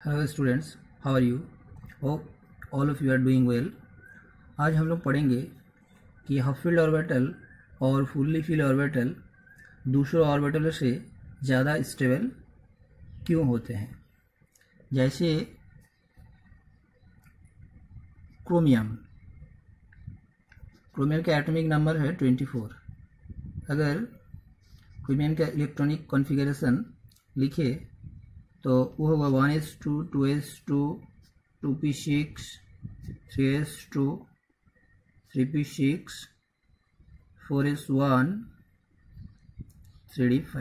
Hello students, how are you? Hope all of you are doing well. आज हम लोग पढ़ेंगे कि हाफ फील्ड ऑर्बिटल और फुल्ली फील्ड ऑर्बिटल दूसरे ऑर्बिटलों से ज़्यादा स्टेबल क्यों होते हैं। जैसे क्रोमियम का एटॉमिक नंबर है 24। अगर क्रोमियम का इलेक्ट्रॉनिक कॉन्फ़िगरेशन लिखे तो वो होगा 1s2 2s2 2p6 3s2 3p6 4s1 3d5।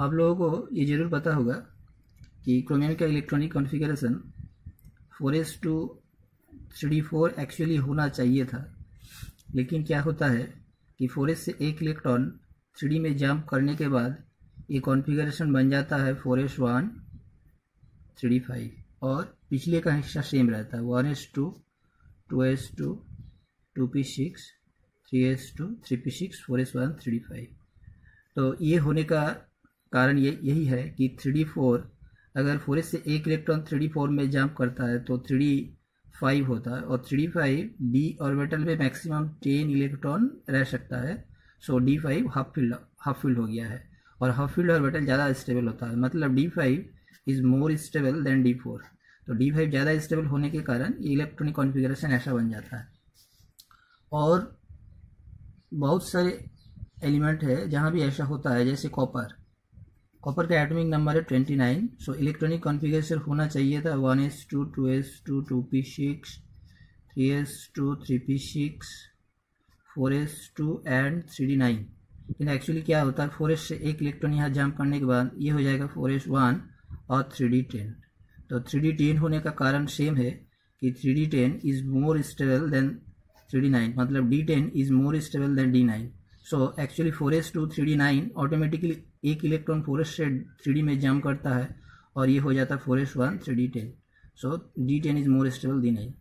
आप लोगों को ये ज़रूर पता होगा कि क्रोमियम का electronic configuration 4s2 3d4 actually होना चाहिए था, लेकिन क्या होता है कि 4s से एक इलेक्ट्रॉन 3d में जंप करने के बाद ये कॉन्फ़िगरेशन बन जाता है 4s1 3d5 और पिछले का हिस्सा सेम रहता है 1s2 2s2 2p6 3s2 3p6 4s1 3d5। तो ये होने का कारण यही है कि 3d4 अगर 4s से एक इलेक्ट्रॉन 3d4 में जंप करता है तो 3d5 होता है और 3d5 d ऑर्बिटल में मैक्सिमम 10 इलेक्ट्रॉन रह सकता है। सो d5 हाफ फील्ड हो गया है और हाफ फील्ड ऑर्बिटल ज़्यादा स्टेबल होता है, मतलब d5 is more stable then d4। तो d5 ज़्यादा स्टेबल होने के कारण इलेक्ट्रॉनिक कॉन्फ़िगरेशन ऐसा बन जाता है। और बहुत सारे एलिमेंट है जहाँ भी ऐसा होता है, जैसे कॉपर का एटॉमिक नंबर है 29। सो इलेक्ट्रॉनिक कॉन्फ़िगरेशन होना चाहिए था 1s2 2s2 2p6 3s2 3p6 4s2 and 3d9। लेकिन एक्चुअली क्या होता है 4s से एक इलेक्ट्रॉन यहाँ जंप करने के बाद ये हो जाएगा 4s1 और 3d10। तो 3d10 होने का कारण सेम है कि 3d10 is more stable then 3d9, मतलब d10 is more stable then d9। So actually 4s2 3d9 automatically एक इलेक्ट्रॉन 4s से 3d में जंप करता है और ये हो जाता है 4s1 3d10। So d10 is more stable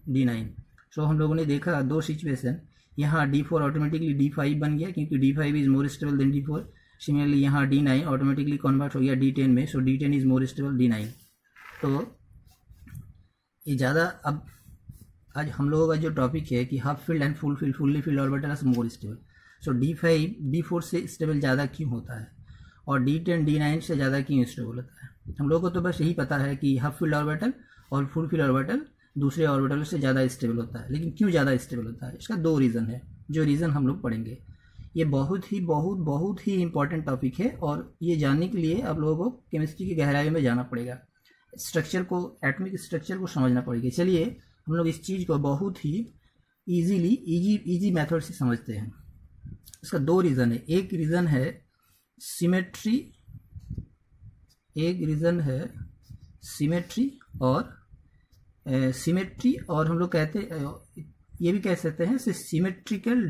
d9। सो हम लोगों ने देखा दो सिचुएशन, यहाँ d4 ऑटोमेटिकली d5 बन गया क्योंकि d5 is more stable then d4। Similarly यहाँ d9 ऑटोमेटिकली कन्वर्ट हो गया d10 में, सो d10 is more stable d9। तो ये ज़्यादा अब आज हम लोगों का जो टॉपिक है कि half field and fully filled orbital is more stable. So d5 d4 से स्टेबल ज़्यादा क्यों होता है और d10 d9 से ज़्यादा क्यों स्टेबल होता है। हम लोगों को तो बस यही पता है कि हाफ फील्ड ऑर्बिटल और फुल फील्ड ऑर्बिटल दूसरे ऑर्बिटल से ज़्यादा स्टेबल होता है, लेकिन क्यों ज़्यादा स्टेबल होता है इसका दो रीज़न है, जो रीज़न हम लोग पढ़ेंगे। ये बहुत ही इंपॉर्टेंट टॉपिक है और ये जानने के लिए आप लोगों को केमिस्ट्री की गहराई में जाना पड़ेगा, स्ट्रक्चर को, एटॉमिक स्ट्रक्चर को समझना पड़ेगा। चलिए हम लोग इस चीज़ को बहुत ही इजी मेथड से समझते हैं। इसका दो रीज़न है, एक रीज़न है सिमेट्री, और हम लोग कहते ये भी कह सकते हैं सिमेट्रिकल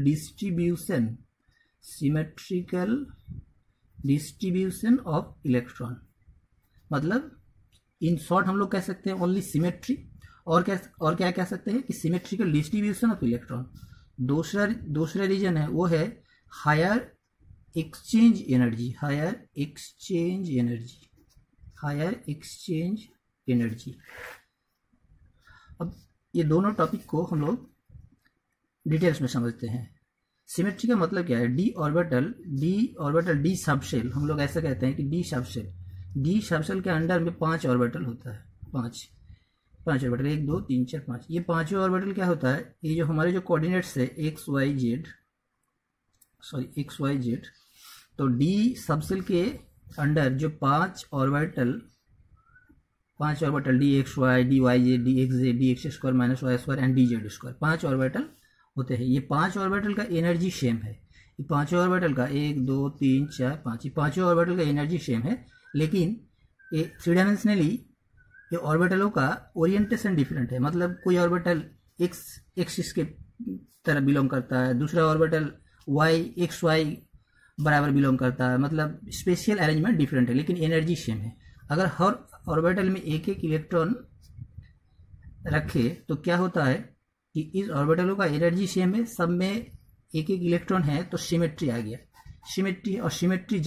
डिस्ट्रीब्यूशन ऑफ इलेक्ट्रॉन। मतलब इन शॉर्ट हम लोग कह सकते हैं ओनली सिमेट्री, और क्या कह सकते हैं कि सिमेट्रिकल डिस्ट्रीब्यूशन ऑफ इलेक्ट्रॉन। दूसरा रीजन है वो है हायर एक्सचेंज एनर्जी। अब ये दोनों टॉपिक को हम लोग डिटेल्स में समझते हैं। सिमेट्री का मतलब क्या है, डी ऑर्बिटल डी सबसेल, हम लोग ऐसा कहते हैं कि डी सबसेल के अंडर में 5 ऑर्बिटल होता है, पांच ऑर्बिटल 1 2 3 4 5। ये पांचों ऑर्बिटल क्या होता है, ये जो हमारे जो कोऑर्डिनेट्स है x y z, तो डी सबसेल के अंडर जो 5 orbital D X Y D Y Z D X Z D X square minus Y square and D Z square, 5 orbital होते हैं। ये 5 ऑर्बिटल का एनर्जी सेम है, ये पांचों ऑर्बिटल का 1 2 3 4 5, ये पांचों ऑर्बिटल का एनर्जी सेम है, लेकिन ये 3 डायमेंशनली ये ऑर्बिटलों का ओरिएंटेशन डिफरेंट है। मतलब कोई ऑर्बिटल एक्सिस के तरह बिलोंग करता है, दूसरा ऑर्बिटल एक्स वाई बराबर बिलोंग करता है, मतलब स्पेशियल अरेंजमेंट डिफरेंट है, लेकिन एनर्जी सेम है। अगर हर ऑर्बिटल में एक इलेक्ट्रॉन रखे तो क्या होता है कि इस ऑर्बिटलों का एनर्जी सेम है, सब में एक इलेक्ट्रॉन है, तो सिमेट्री आ गया। सिमेट्री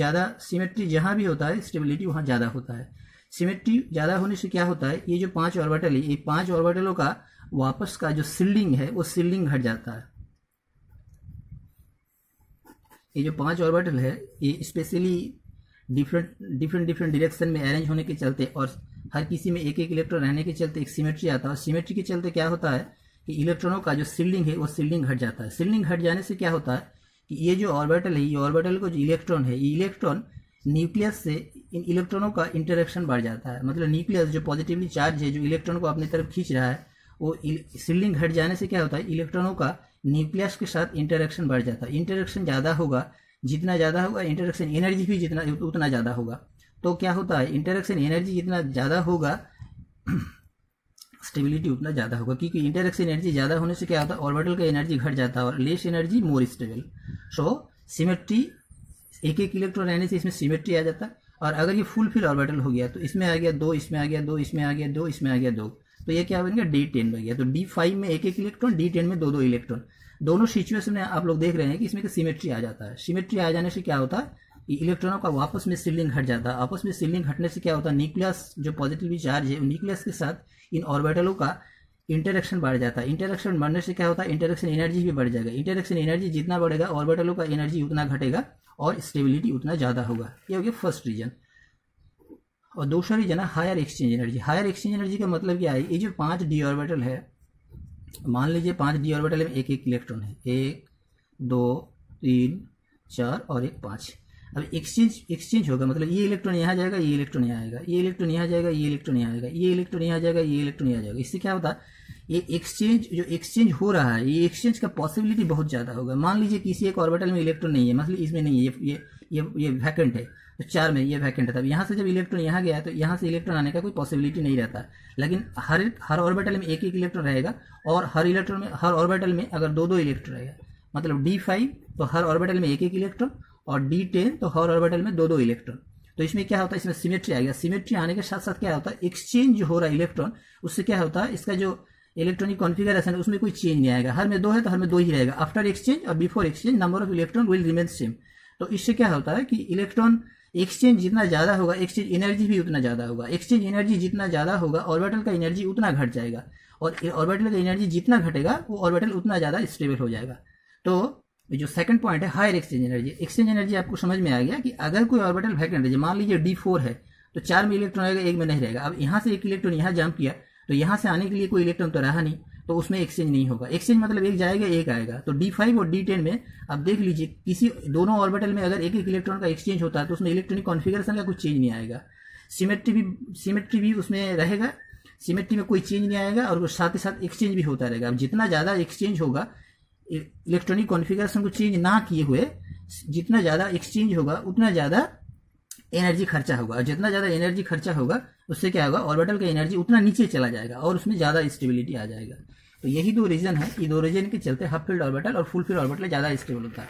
जहाँ भी होता है स्टेबिलिटी वहाँ ज़्यादा होता है। सिमेट्री ज़्यादा होने से क्या होता है, ये जो 5 ऑर्बिटल है, ये 5 ऑर्बिटलों का वापस का जो सील्डिंग है वो सील्डिंग घट जाता है। ये जो 5 ऑर्बिटल है ये स्पेशली डिफरेंट डायरेक्शन में अरेंज होने के चलते और हर किसी में एक एक इलेक्ट्रॉन रहने के चलते एक सिमेट्री आता है। और सिमेट्री के चलते क्या होता है कि इलेक्ट्रॉनों का जो सील्डिंग है वो सील्डिंग घट जाता है। सील्डिंग घट जाने से क्या होता है कि ये जो ऑर्बिटल है, ये ऑर्बिटल का जो इलेक्ट्रॉन है, ये इलेक्ट्रॉन न्यूक्लियस से इन इलेक्ट्रॉनों का इंटरेक्शन बढ़ जाता है। मतलब न्यूक्लियस जो पॉजिटिवली चार्ज है, जो इलेक्ट्रॉन को अपनी तरफ खींच रहा है, वो सील्डिंग घट जाने से क्या होता है, इलेक्ट्रॉनों का न्यूक्लियस के साथ इंटरेक्शन बढ़ जाता है। इंटरेक्शन ज़्यादा होगा, जितना ज़्यादा होगा इंटरेक्शन एनर्जी भी जितना उतना ज़्यादा होगा। तो क्या होता है, इंटरेक्शन एनर्जी जितना ज़्यादा होगा स्टेबिलिटी उतना ज़्यादा होगा, क्योंकि इंटरेक्शन एनर्जी ज़्यादा होने से क्या होता है, ऑर्बिटल का एनर्जी घट जाता है और लेस एनर्जी मोर स्टेबल। सो सिमेट्री, एक एक इलेक्ट्रॉन रहने से इसमें सिमेट्री आ जाता है। और अगर ये फुल फिल ऑर्बिटल हो गया तो इसमें आ गया 2, इसमें आ गया 2, इसमें आ गया 2, इसमें आ गया 2, तो ये क्या बन गया, D10 बन गया। तो D5 में एक एक इलेक्ट्रॉन, D10 में 2 इलेक्ट्रॉन। दोनों सिचुएशन में आप लोग देख रहे हैं कि इसमें सिमेट्री आ जाता है। सिमेट्री आ जाने से क्या होता है, इलेक्ट्रॉनों का आपस में सील्डिंग घट जाता है। आपस में सील्डिंग घटने से क्या होता है, न्यूक्लियस जो पॉजिटिवली चार्ज है, न्यूक्लियस के साथ इन ऑर्बिटलों का इंटरेक्शन बढ़ जाता है। इंटरेक्शन बढ़ने से क्या होता है, इंटरेक्शन एनर्जी भी बढ़ जाएगा। इंटरेक्शन एनर्जी जितना बढ़ेगा, ऑर्बिटलों का एनर्जी उतना घटेगा और स्टेबिलिटी उतना ज़्यादा होगा। ये हो गया फर्स्ट रीजन। और दूसरा रीजन है higher exchange energy. Higher exchange energy का मतलब क्या है, ये जो 5 डी ऑर्बिटल है, मान लीजिए 5 डी ऑर्बिटल में एक एक इलेक्ट्रॉन है, 1 2 3 4 और एक 5। अब एक्सचेंज होगा, मतलब ये इलेक्ट्रॉन यहाँ जाएगा, ये इलेक्ट्रॉन यहाँ आएगा, ये इलेक्ट्रॉन यहाँ जाएगा, ये इलेक्ट्रॉन यहाँ आएगा, ये इलेक्ट्रॉन यहाँ जाएगा, ये इलेक्ट्रॉन यहाँ जाएगा। इससे क्या होता है, ये एक्सचेंज हो रहा है, ये एक्सचेंज का पॉसिबिलिटी बहुत ज़्यादा होगा। मान लीजिए किसी एक ऑर्बिटल में इलेक्ट्रॉन नहीं है, मतलब इसमें नहीं है, ये वैकेंट है, तो 4 में ये वैकेंट है। तब यहाँ से जब इलेक्ट्रॉन यहाँ गया तो यहाँ से इलेक्ट्रॉन आने का कोई पॉसिबिलिटी नहीं रहता। लेकिन हर ऑर्बिटल में एक एक इलेक्ट्रॉन रहेगा और हर ऑर्बिटल में अगर 2 इलेक्ट्रॉन रहेगा, मतलब D5 तो हर ऑर्बिटल में एक एक इलेक्ट्रॉन और D10 तो हर ऑर्बिटल में 2 इलेक्ट्रॉन। तो इसमें क्या होता है, इसमें सिमेट्री आ गया। सिमेट्री आने के साथ साथ क्या होता है, एक्सचेंज हो रहा है इलेक्ट्रॉन, उससे क्या होता है, इसका जो इलेक्ट्रॉनिक कॉन्फिगरेशन है उसमें कोई चेंज नहीं आएगा। हर में 2 है तो हर में 2 ही रहेगा। आफ्टर एक्सचेंज और before exchange number of electron will remain same. तो इससे क्या होता है कि इलेक्ट्रॉन एक्सचेंज जितना ज़्यादा होगा, एक्सचेंज एनर्जी भी उतना ज़्यादा होगा। एक्सचेंज एनर्जी जितना ज़्यादा होगा, ऑर्बिटल का एनर्जी उतना घट जाएगा, और ऑर्बिटल का एनर्जी जितना घटेगा वो ऑर्बिटल उतना ज़्यादा स्टेबल हो जाएगा। तो जो सेकंड पॉइंट है higher exchange energy. Exchange energy आपको समझ में आ गया कि अगर कोई ऑर्बिटल वैकेंट है, मान लीजिए D4 है, तो 4 में इलेक्ट्रॉन रहेगा, 1 में नहीं रहेगा। अब यहाँ से एक इलेक्ट्रॉन यहाँ जंप किया तो यहाँ से आने के लिए कोई इलेक्ट्रॉन तो रहा नहीं, तो उसमें एक्सचेंज नहीं होगा। एक्सचेंज मतलब एक जाएगा एक आएगा। तो D5 और D10 में अब देख लीजिए, किसी दोनों ऑर्बिटल में अगर एक एक इलेक्ट्रॉन का एक्सचेंज होता है तो उसमें इलेक्ट्रॉनिक कॉन्फिगरेशन का कुछ चेंज नहीं आएगा। सिमेट्री भी उसमें रहेगा, सिमेट्री में कोई चेंज नहीं आएगा और साथ ही साथ एक्सचेंज भी होता रहेगा। अब जितना ज़्यादा एक्सचेंज होगा, इलेक्ट्रॉनिक कॉन्फिगरेशन को चेंज ना किए हुए जितना ज़्यादा एक्सचेंज होगा उतना ज़्यादा एनर्जी खर्चा होगा, और जितना ज़्यादा एनर्जी खर्चा होगा उससे क्या होगा, ऑर्बिटल का एनर्जी उतना नीचे चला जाएगा और उसमें ज़्यादा स्टेबिलिटी आ जाएगा। तो यही 2 रीज़न है, ये 2 रीज़न के चलते हाफ फील्ड ऑर्बिटल और फुल फील्ड ऑर्बिटल ज़्यादा स्टेबल होता है।